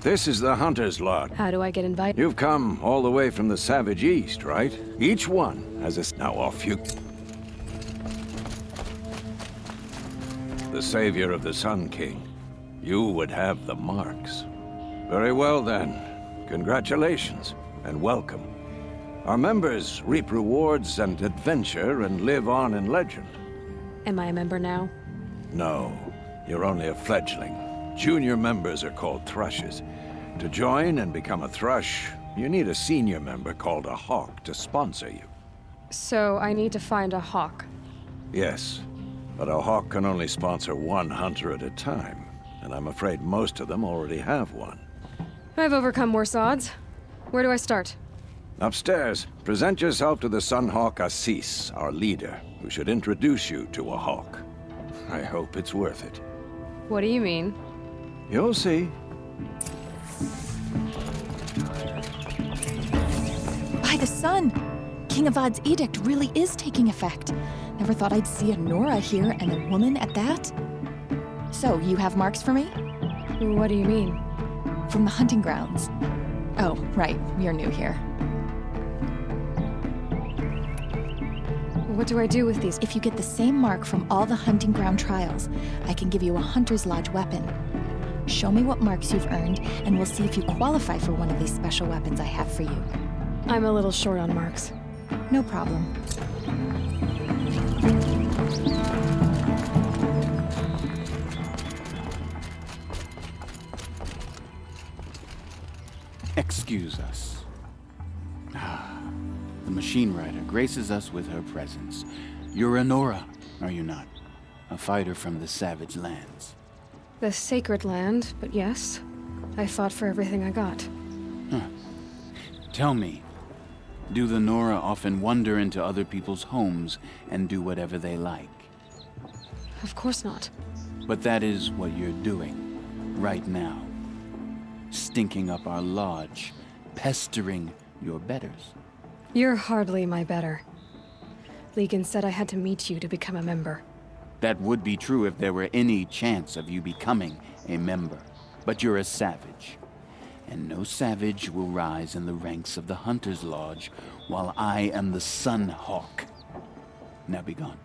This is the Hunter's Lodge. How do I get invited? You've come all the way from the Savage East, right? Each one has a... Now off you... The savior of the Sun King. You would have the marks. Very well then. Congratulations, and welcome. Our members reap rewards and adventure and live on in legend. Am I a member now? No, you're only a fledgling. Junior members are called Thrushes. To join and become a Thrush, you need a senior member called a Hawk to sponsor you. So I need to find a hawk. Yes, but a Hawk can only sponsor one hunter at a time, and I'm afraid most of them already have one. I've overcome worse odds. Where do I start? Upstairs, present yourself to the Sunhawk Assis, our leader, who should introduce you to a Hawk. I hope it's worth it. What do you mean? You'll see. By the sun! King Avad's edict really is taking effect. Never thought I'd see a Nora here, and a woman at that. So, you have marks for me? What do you mean? From the hunting grounds. Oh, right, you're new here. What do I do with these? If you get the same mark from all the hunting ground trials, I can give you a Hunter's Lodge weapon. Show me what marks you've earned, and we'll see if you qualify for one of these special weapons I have for you. I'm a little short on marks. No problem. Excuse us. The Machine Rider graces us with her presence. You're a Nora, are you not? A fighter from the Savage Lands. The Sacred Land, but yes. I fought for everything I got. Tell me, do the Nora often wander into other people's homes and do whatever they like? Of course not. But that is what you're doing, right now. Stinking up our lodge, pestering your betters. You're hardly my better. Legan said I had to meet you to become a member. That would be true if there were any chance of you becoming a member. But you're a savage. And no savage will rise in the ranks of the Hunter's Lodge while I am the Sun Hawk. Now be gone.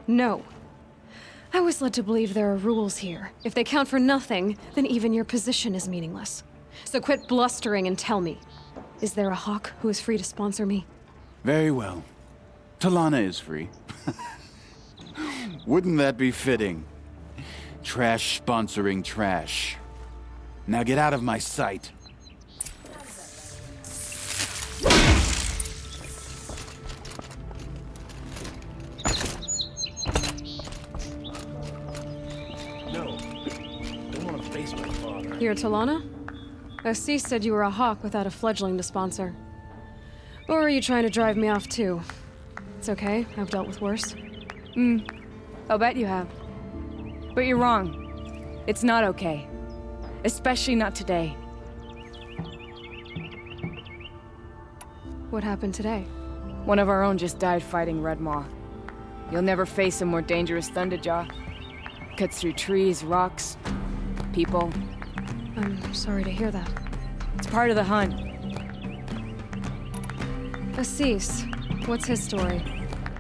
No. I was led to believe there are rules here. If they count for nothing, then even your position is meaningless. So quit blustering and tell me. Is there a Hawk who is free to sponsor me? Very well. Talana is free. Wouldn't that be fitting? Trash sponsoring trash. Now get out of my sight. No. Don't want to face my father. You're Talana? Assis said you were a Hawk without a fledgling to sponsor. Or are you trying to drive me off too? It's okay, I've dealt with worse. I'll bet you have. But you're wrong. It's not okay. Especially not today. What happened today? One of our own just died fighting Red Maw. You'll never face a more dangerous Thunderjaw. Cuts through trees, rocks, people. I'm sorry to hear that. It's part of the hunt. Assis, what's his story?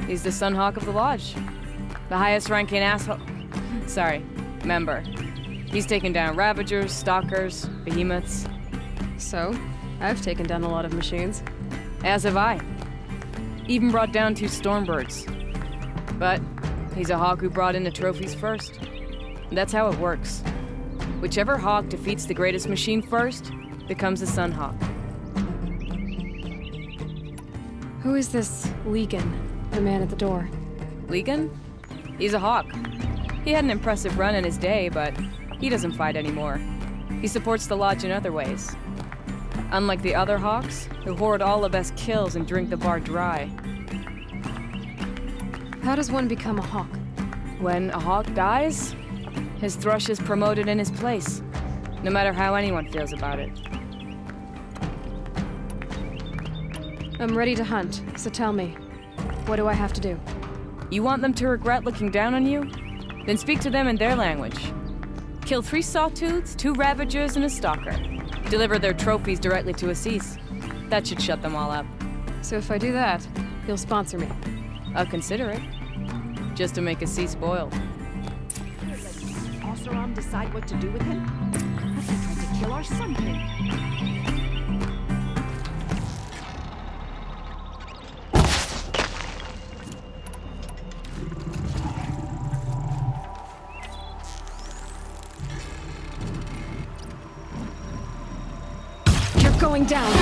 He's the Sunhawk of the Lodge. The highest ranking asshole... Sorry, member. He's taken down Ravagers, Stalkers, Behemoths. So, I've taken down a lot of machines. As have I. Even brought down 2 Stormbirds. But he's a Hawk who brought in the trophies first. That's how it works. Whichever Hawk defeats the greatest machine first becomes a Sunhawk. Who is this Legan, the man at the door? Legan? He's a Hawk. He had an impressive run in his day, but he doesn't fight anymore. He supports the Lodge in other ways. Unlike the other Hawks, who hoard all the best kills and drink the bar dry. How does one become a Hawk? When a Hawk dies, his Thrush is promoted in his place, no matter how anyone feels about it. I'm ready to hunt, so tell me, what do I have to do? You want them to regret looking down on you? Then speak to them in their language. Kill 3 Sawtooths, 2 Ravagers, and a Stalker. Deliver their trophies directly to Assis. That should shut them all up. So if I do that, you'll sponsor me. I'll consider it. Just to make Assis spoiled. Oseram decide what to do with him? What if he tried to kill our Sun King? You're going down!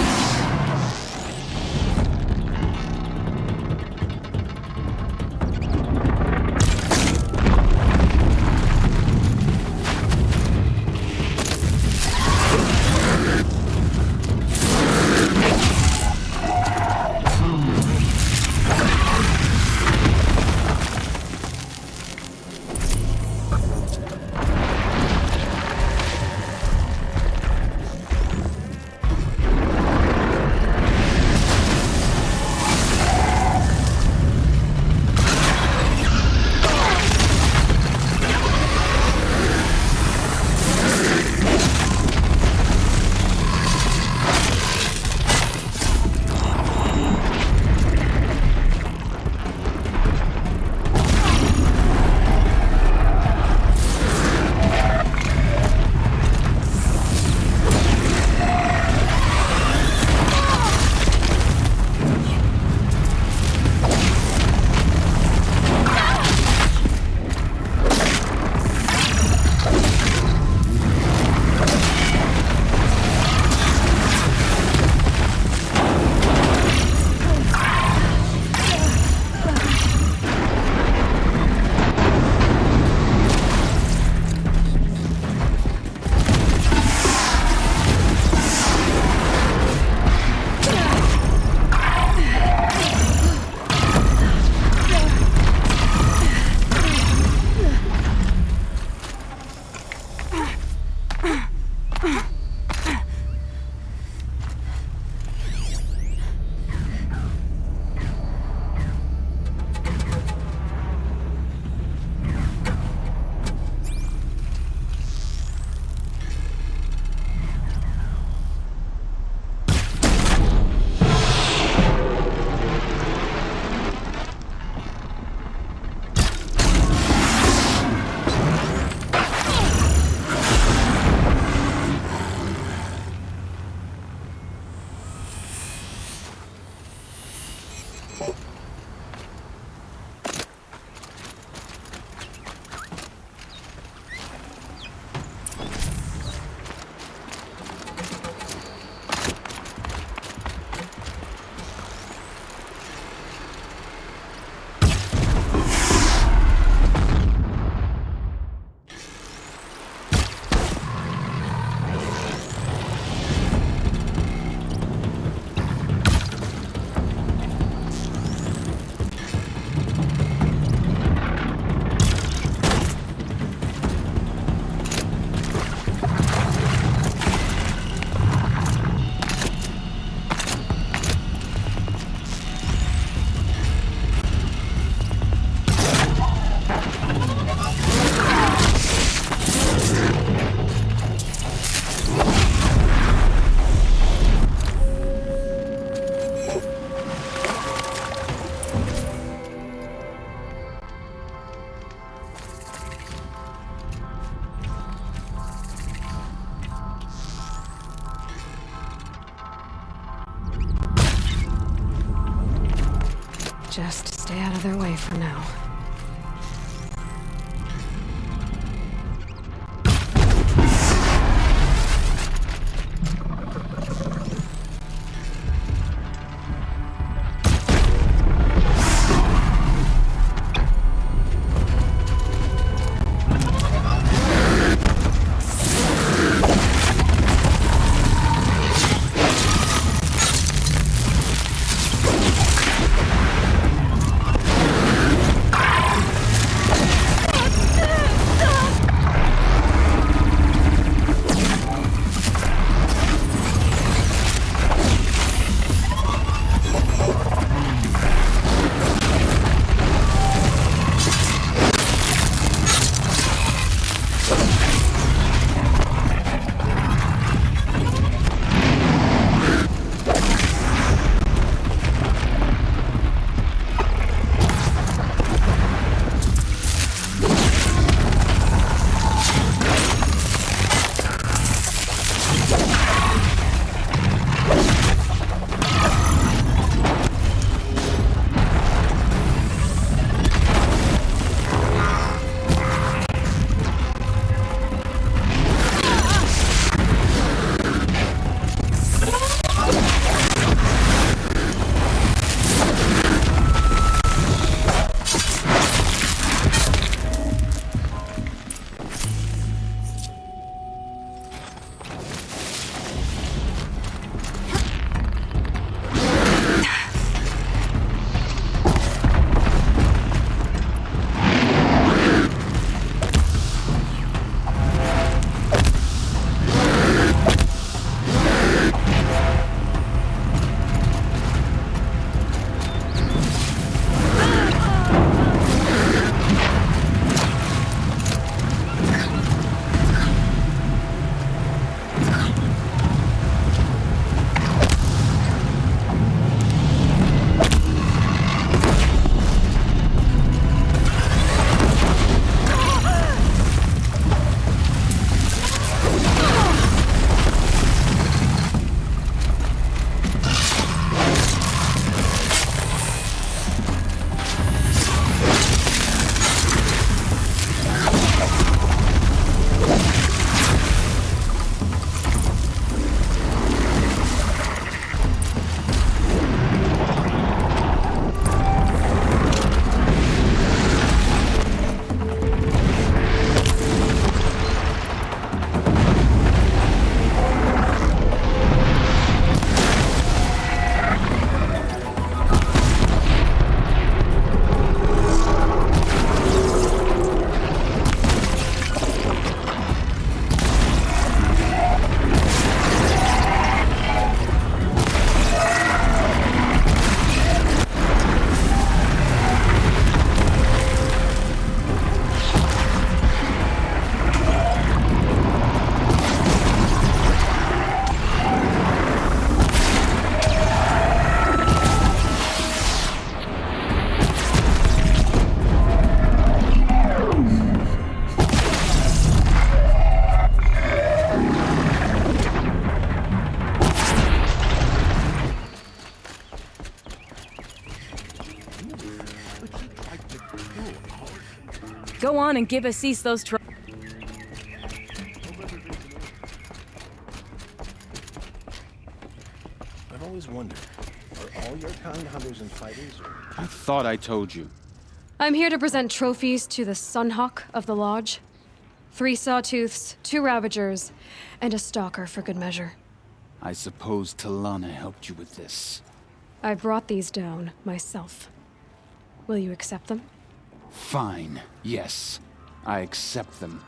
Just stay out of their way for now. Go on and give Assis those I've always wondered, are all your kind hunters and fighters, or... I thought I told you. I'm here to present trophies to the Sunhawk of the Lodge. 3 Sawtooths, 2 Ravagers, and a Stalker for good measure. I suppose Talana helped you with this. I brought these down myself. Will you accept them? Fine, yes. I accept them.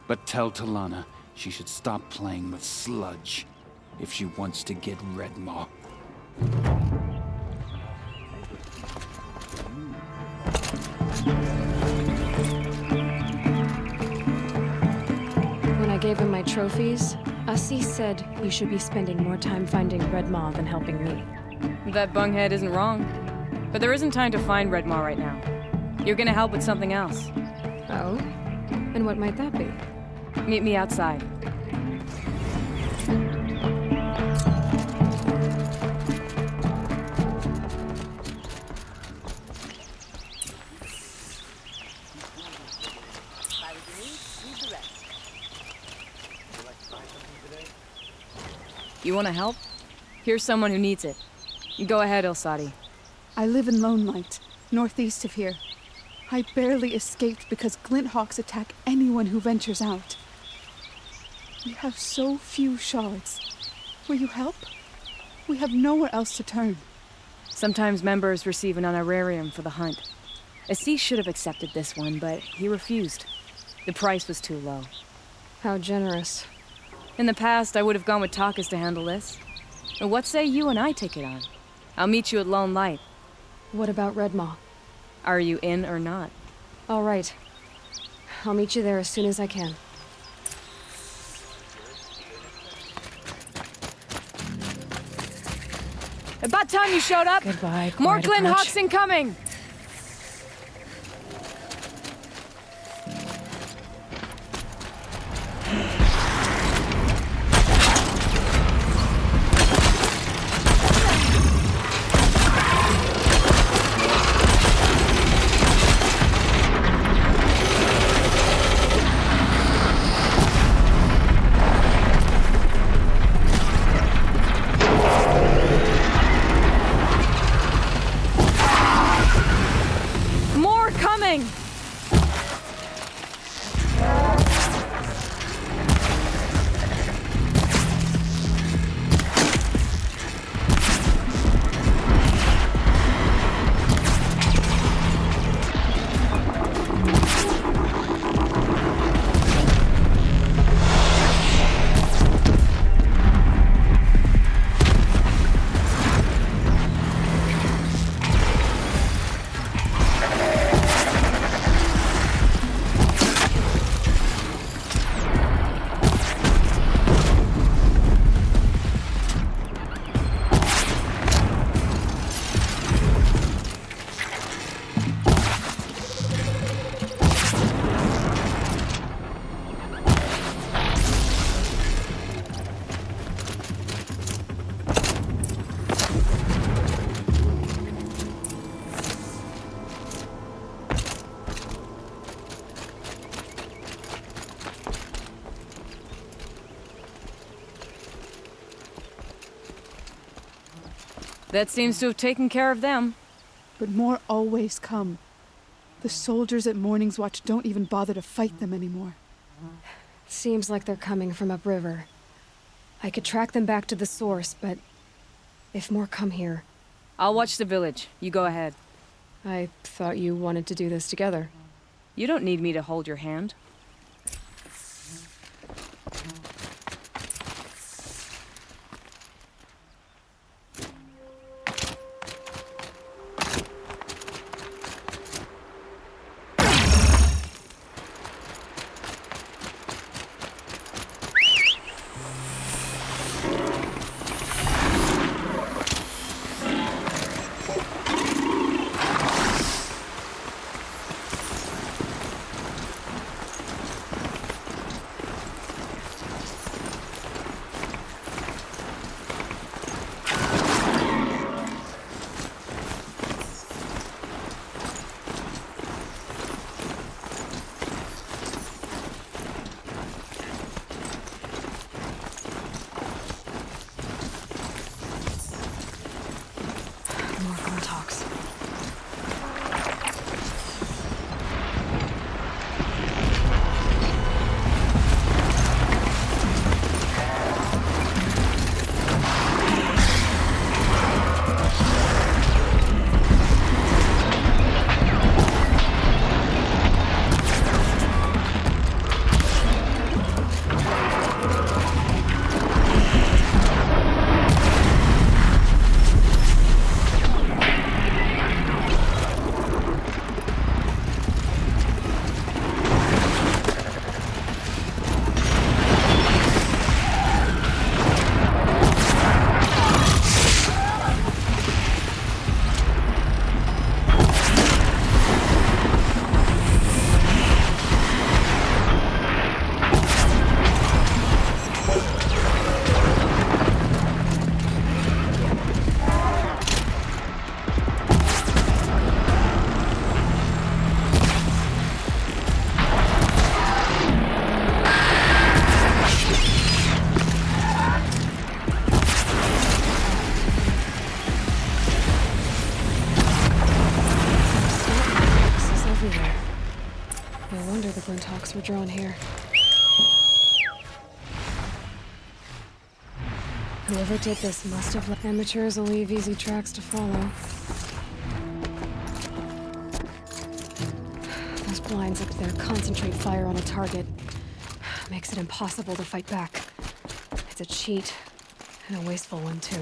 But tell Talana she should stop playing with sludge if she wants to get Redmaw. When I gave him my trophies, Assis said you should be spending more time finding Redmaw than helping me. That bunghead isn't wrong. But there isn't time to find Redmaw right now. You're gonna help with something else. Oh? And what might that be? Meet me outside. You wanna help? Here's someone who needs it. Go ahead, Elsadi. I live in Lone Light, northeast of here. I barely escaped because Glinthawks attack anyone who ventures out. We have so few shards. Will you help? We have nowhere else to turn. Sometimes members receive an honorarium for the hunt. Assis should have accepted this one, but he refused. The price was too low. How generous. In the past, I would have gone with Takas to handle this. But what say you and I take it on? I'll meet you at Lone Light. What about Redmaw? Are you in or not? All right. I'll meet you there as soon as I can. About time you showed up! Goodbye, More quiet approach. Glinthawks incoming! More coming! That seems to have taken care of them. But more always come. The soldiers at Morning's Watch don't even bother to fight them anymore. Seems like they're coming from upriver. I could track them back to the source, but if more come here... I'll watch the village. You go ahead. I thought you wanted to do this together. You don't need me to hold your hand. Whoever did this must have let amateurs will leave easy tracks to follow. Those blinds up there concentrate fire on a target. Makes it impossible to fight back. It's a cheat, and a wasteful one, too.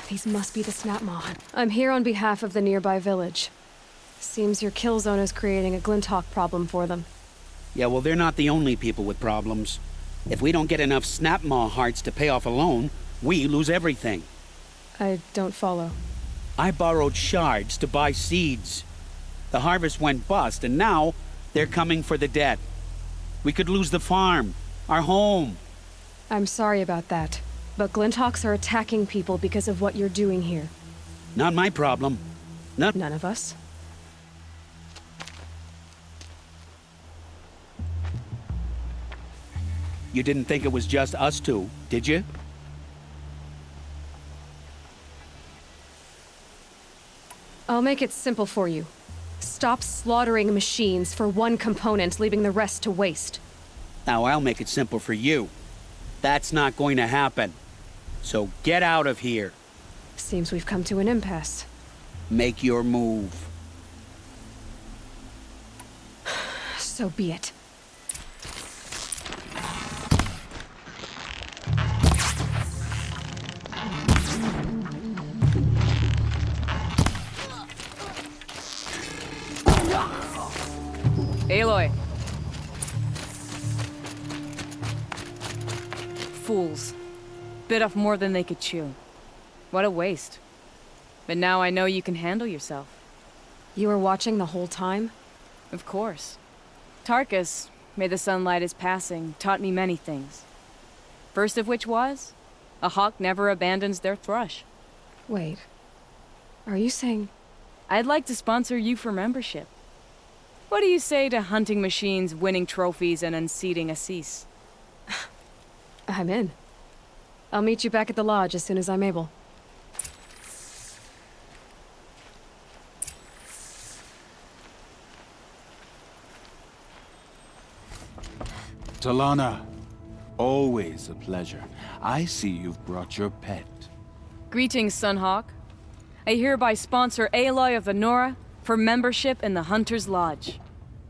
These must be the Snapmaw. I'm here on behalf of the nearby village. Seems your kill zone is creating a Glinthawk problem for them. Yeah, well, they're not the only people with problems. If we don't get enough Snapmaw hearts to pay off a loan, we lose everything. I don't follow. I borrowed shards to buy seeds. The harvest went bust, and now they're coming for the debt. We could lose the farm, our home. I'm sorry about that, but Glinthawks are attacking people because of what you're doing here. Not my problem. None of us. You didn't think it was just us two, did you? I'll make it simple for you. Stop slaughtering machines for one component, leaving the rest to waste. Now I'll make it simple for you. That's not going to happen. So get out of here. Seems we've come to an impasse. Make your move. So be it. Aloy. Fools. Bit off more than they could chew. What a waste. But now I know you can handle yourself. You were watching the whole time? Of course. Tarkus, may the sunlight is passing, taught me many things. First of which was, a hawk never abandons their thrush. Wait. Are you saying... I'd like to sponsor you for membership. What do you say to hunting machines, winning trophies, and unseating Assis? I'm in. I'll meet you back at the lodge as soon as I'm able. Talana, always a pleasure. I see you've brought your pet. Greetings, Sunhawk. I hereby sponsor Aloy of the Nora for membership in the Hunter's Lodge.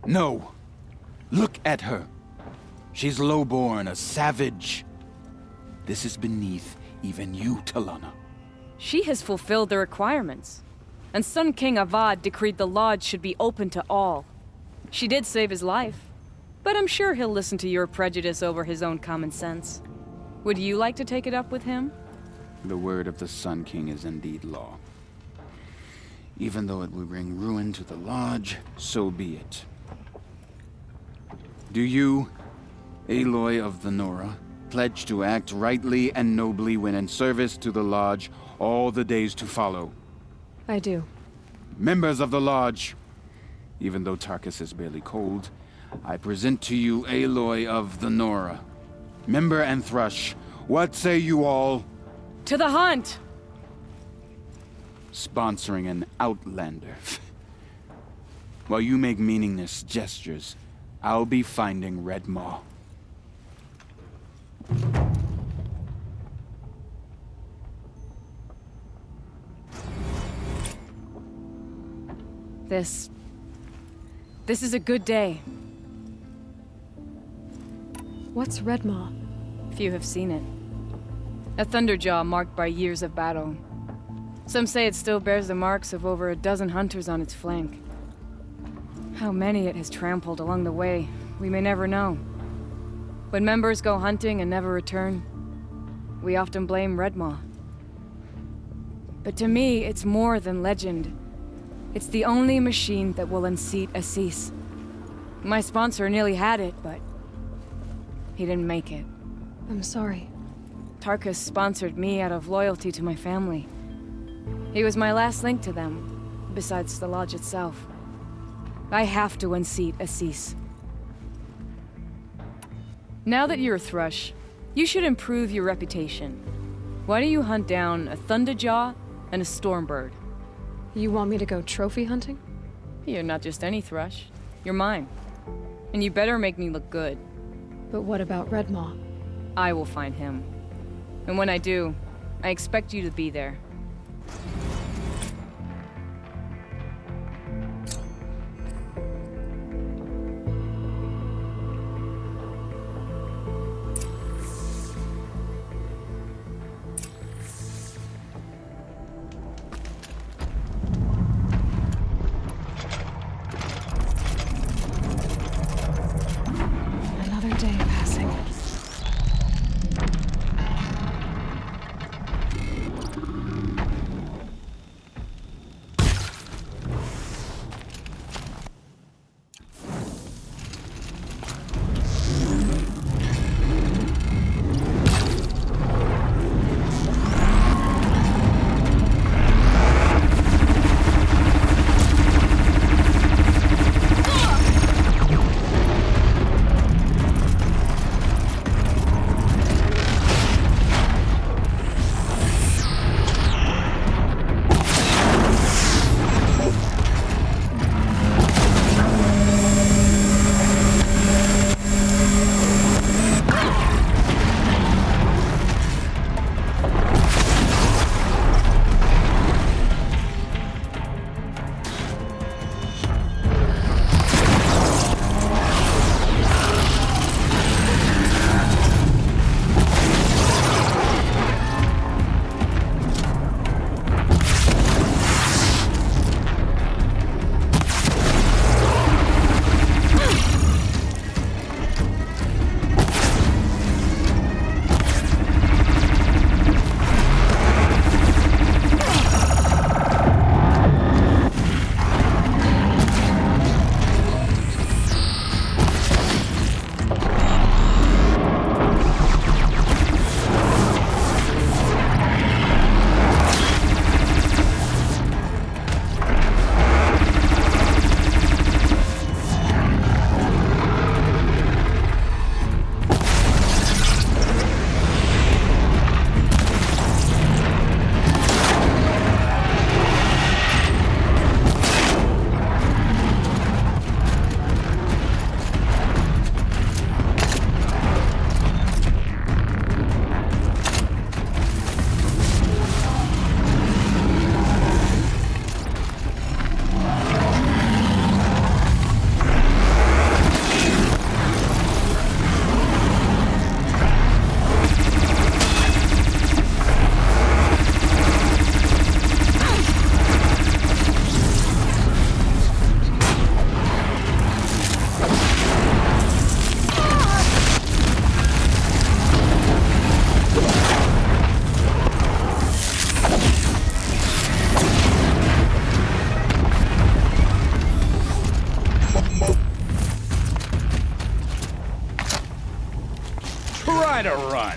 No. Look at her. She's lowborn, a savage. This is beneath even you, Talana. She has fulfilled the requirements. And Sun King Avad decreed the lodge should be open to all. She did save his life. But I'm sure he'll listen to your prejudice over his own common sense. Would you like to take it up with him? The word of the Sun King is indeed law. Even though it will bring ruin to the lodge, so be it. Do you, Aloy of the Nora, pledge to act rightly and nobly when in service to the lodge all the days to follow? I do. Members of the lodge, even though Tarkus is barely cold, I present to you Aloy of the Nora. Member and Thrush, what say you all? To the hunt! Sponsoring an outlander. While you make meaningless gestures, I'll be finding Redmaw. This is a good day. What's Redmaw? Few have seen it. A thunderjaw marked by years of battle. Some say it still bears the marks of over a dozen hunters on its flank. How many it has trampled along the way, we may never know. When members go hunting and never return, we often blame Redmaw. But to me, it's more than legend. It's the only machine that will unseat Assis. My sponsor nearly had it, but he didn't make it. I'm sorry. Tarkus sponsored me out of loyalty to my family. He was my last link to them, besides the lodge itself. I have to unseat Assis. Now that you're a Thrush, You should improve your reputation. Why don't you hunt down a Thunderjaw and a Stormbird? You want me to go trophy hunting? You're not just any thrush. You're mine. And you better make me look good. But what about Redmaw? I will find him. And when I do, I expect you to be there. Another day passing. Try to run.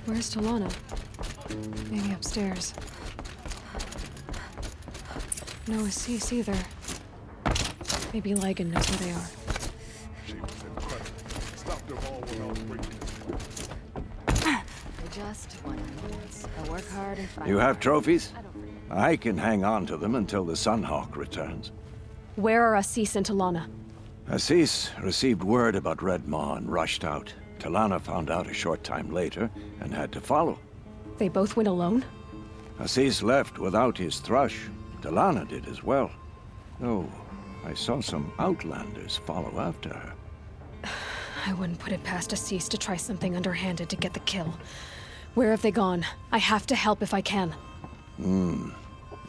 Where's Talana? Maybe upstairs. No Assis either. Maybe Lagan knows where they are. She was incredible. Stopped them all when I was breaking They just want moments. I work hard and fight. You have trophies? I can hang on to them until the Sunhawk returns. Where are Assis and Talana? Assis received word about Red Maw and rushed out. Talana found out a short time later and had to follow. They both went alone? Assis left without his thrush. Talana did as well. Oh, I saw some Outlanders follow after her. I wouldn't put it past Assis to try something underhanded to get the kill. Where have they gone? I have to help if I can. You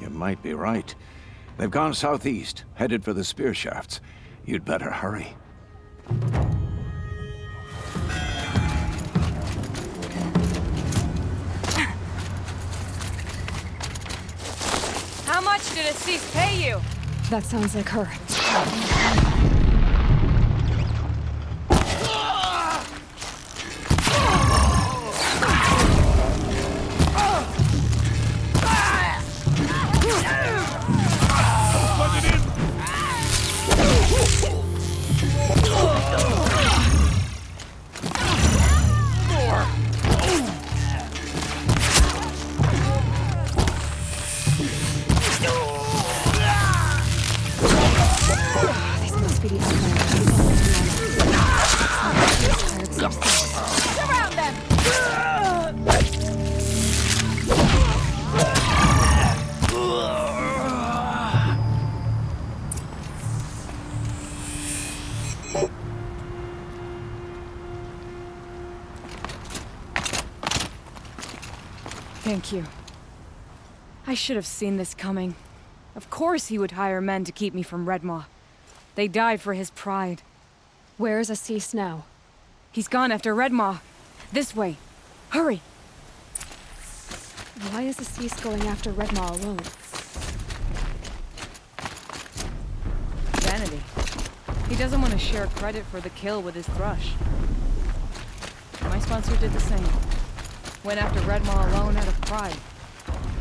might be right. They've gone southeast, headed for the spear shafts. You'd better hurry. How much did Assis pay you? That sounds like her. Thank you. I should have seen this coming. Of course he would hire men to keep me from Red Maw. They died for his pride. Where's Assis now? He's gone after Red Maw. This way. Hurry! Why is Assis going after Red Maw alone? Vanity. He doesn't want to share credit for the kill with his thrush. My sponsor did the same. Went after Red Maw alone out of pride.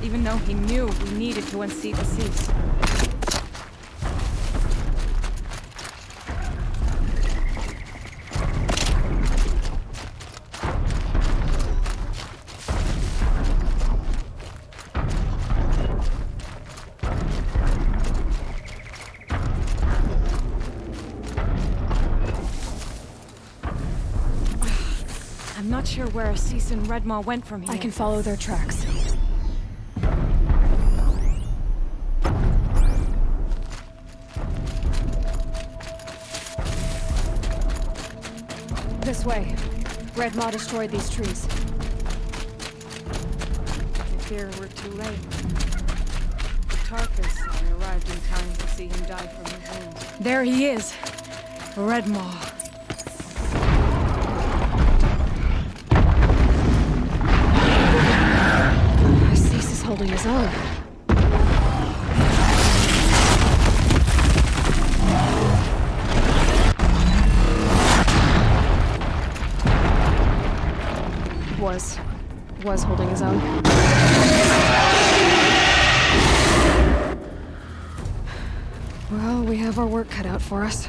Even though he knew we needed to unseat Assis. I'm not sure where Assis and Red Maw went from here. I can follow their tracks. This way. Red Maw destroyed these trees. I fear we're too late. Tarkus only arrived in time to see him die from his wounds. There he is! Red Maw. Assis is holding his own. Was holding his own. Well, we have our work cut out for us.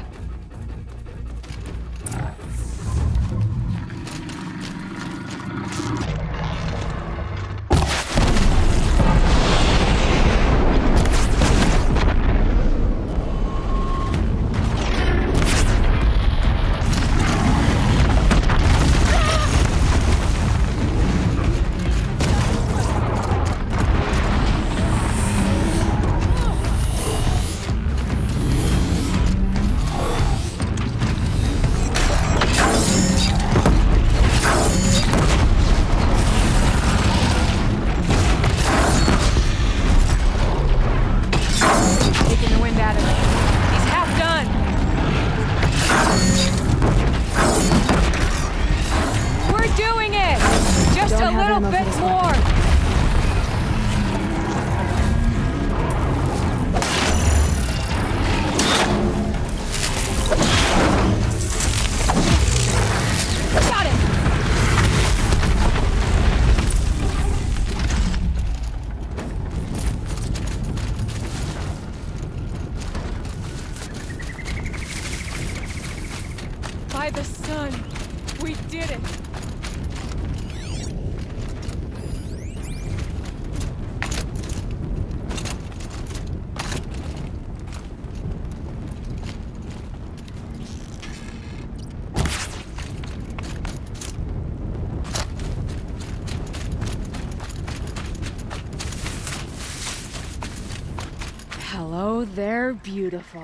Hello there, beautiful.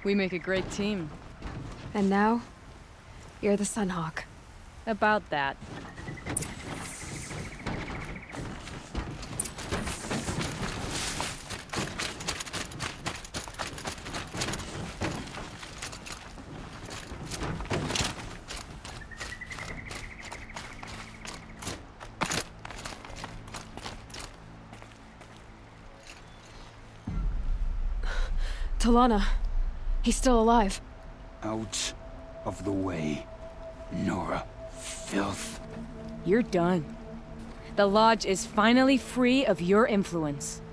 We make a great team. And now, you're the Sunhawk. About that. Talana, he's still alive. Out of the way, Nora. Filth. You're done. The Lodge is finally free of your influence.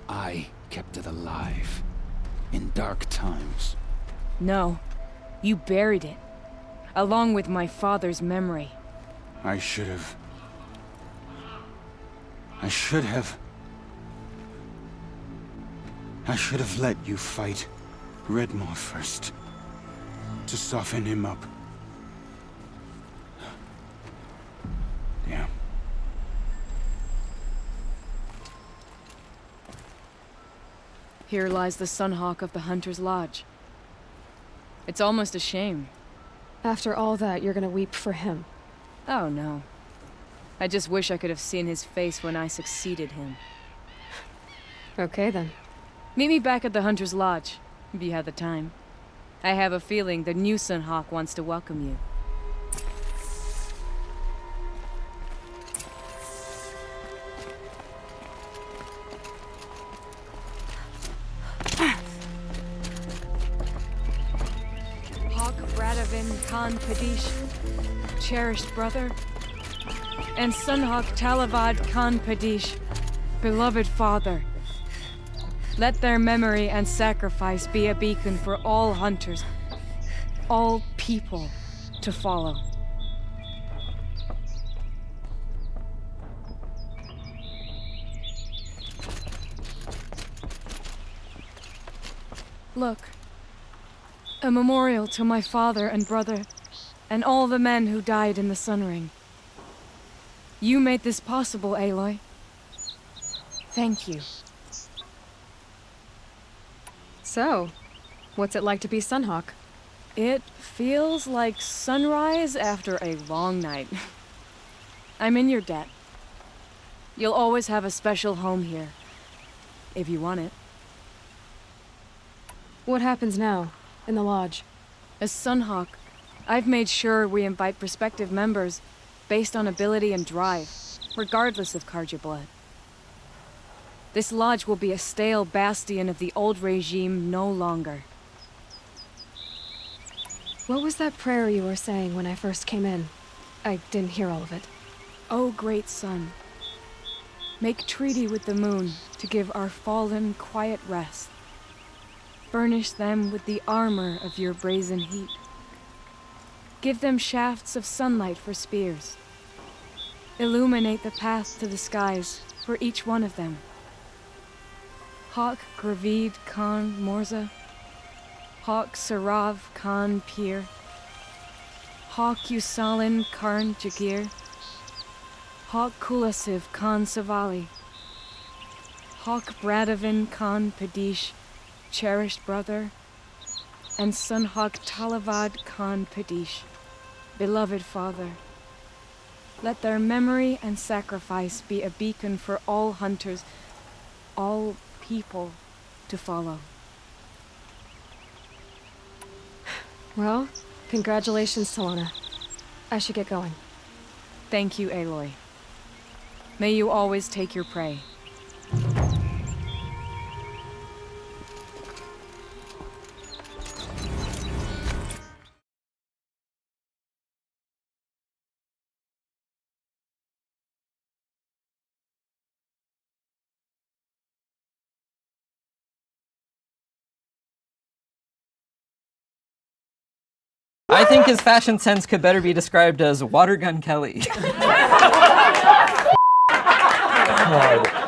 I kept it alive. In dark times. No, you buried it. Along with my father's memory. I should have let you fight Redmore first. To soften him up. Damn. Here lies the Sunhawk of the Hunter's Lodge. It's almost a shame. After all that, you're gonna weep for him. Oh no. I just wish I could have seen his face when I succeeded him. Okay then. Meet me back at the Hunter's Lodge, if you have the time. I have a feeling the new Sunhawk wants to welcome you. Hawk Radavin Khan Padish, cherished brother, and Sunhawk Talavad Khan Padish, beloved father. Let their memory and sacrifice be a beacon for all hunters, all people, to follow. Look, a memorial to my father and brother, and all the men who died in the Sun Ring. You made this possible, Aloy. Thank you. So, what's it like to be Sunhawk? It feels like sunrise after a long night. I'm in your debt. You'll always have a special home here, if you want it. What happens now, in the Lodge? As Sunhawk, I've made sure we invite prospective members based on ability and drive, regardless of Carja blood. This lodge will be a stale bastion of the old regime no longer. What was that prayer you were saying when I first came in? I didn't hear all of it. O great sun, make treaty with the moon to give our fallen quiet rest. Furnish them with the armor of your brazen heat. Give them shafts of sunlight for spears. Illuminate the path to the skies for each one of them. Hawk Gravid Khan Morza, Hawk Sarav Khan Pir, Hawk Usalin Karn Jagir, Hawk Kulasiv Khan Savali, Hawk Bradavin Khan Padish, cherished brother, and Sunhawk Talavad Khan Padish, beloved father. Let their memory and sacrifice be a beacon for all hunters, all people to follow. Well, congratulations, Talana. I should get going. Thank you, Aloy. May you always take your prey. I think his fashion sense could better be described as Watergun Kelly. God.